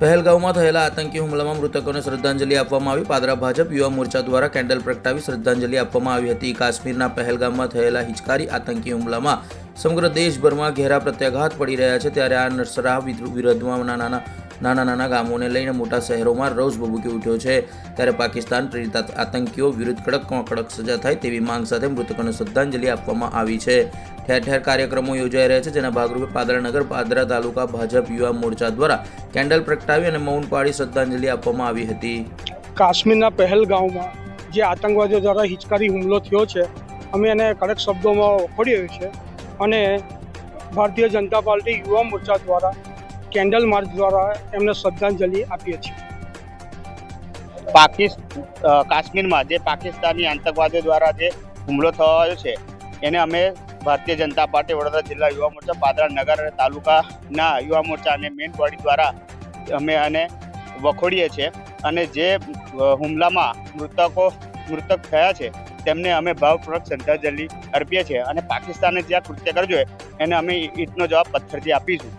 પહેલગામમાં થયેલા આતંકી હુમલામાં મૃતકોને શ્રદ્ધાંજલિ આપવામાં આવી. પાદરા ભાજપ યુવા મોરચા દ્વારા કેન્ડલ પ્રગટાવી શ્રદ્ધાંજલિ આપવામાં આવી હતી. કાશ્મીરના પહેલગામમાં થયેલા હિચકારી આતંકી હુમલામાં સમગ્ર દેશભરમાં ઘેરા પ્રત્યાઘાત પડી રહ્યા છે. ત્યારે આ નરસરાહ વિરોધમાં નાના ગામોને લઈને મોટા શહેરોમાં રોષ ભભૂકી ઉઠ્યો છે. ત્યારે પાકિસ્તાન પ્રેરિત આતંકીઓ વિરુદ્ધ કડકમાં કડક સજા થાય તેવી માંગ સાથે મૃતકોને શ્રદ્ધાંજલિ આપવામાં આવી છે. ઠેર ઠેર કાર્યક્રમો યોજાઈ રહ્યા છે, જેના ભાગરૂપે પાદરા નગર પાદરા તાલુકા ભાજપ યુવા મોરચા દ્વારા કેન્ડલ પ્રગટાવી અને મૌન પાળી શ્રદ્ધાંજલિ આપવામાં આવી હતી. કાશ્મીરના પહેલગામમાં જે આતંકવાદીઓ દ્વારા હિચકારી હુમલો થયો છે, અમે એને કડક શબ્દોમાં વખોડીએ છે અને ભારતીય જનતા પાર્ટી યુવા મોરચા દ્વારા કેન્ડલ માર્ચ દ્વારા એમને શ્રદ્ધાંજલિ આપીએ છીએ. કાશ્મીરમાં જે પાકિસ્તાની આતંકવાદીઓ દ્વારા જે હુમલો થયો છે એને અમે ભારતીય જનતા પાર્ટી વડોદરા જિલ્લા યુવા મોરચા પાદરા નગર અને તાલુકાના યુવા મોરચા અને મેઇન બોડી દ્વારા અમે આને વખોડીએ છીએ અને જે હુમલામાં મૃતક થયા છે તેમને અમે ભાવપૂર્વક શ્રદ્ધાંજલિ અર્પીએ છીએ અને પાકિસ્તાને જે આ કૃત્ય કર્યું છે એને અમે ઈંટનો જવાબ પથ્થરથી આપીશું.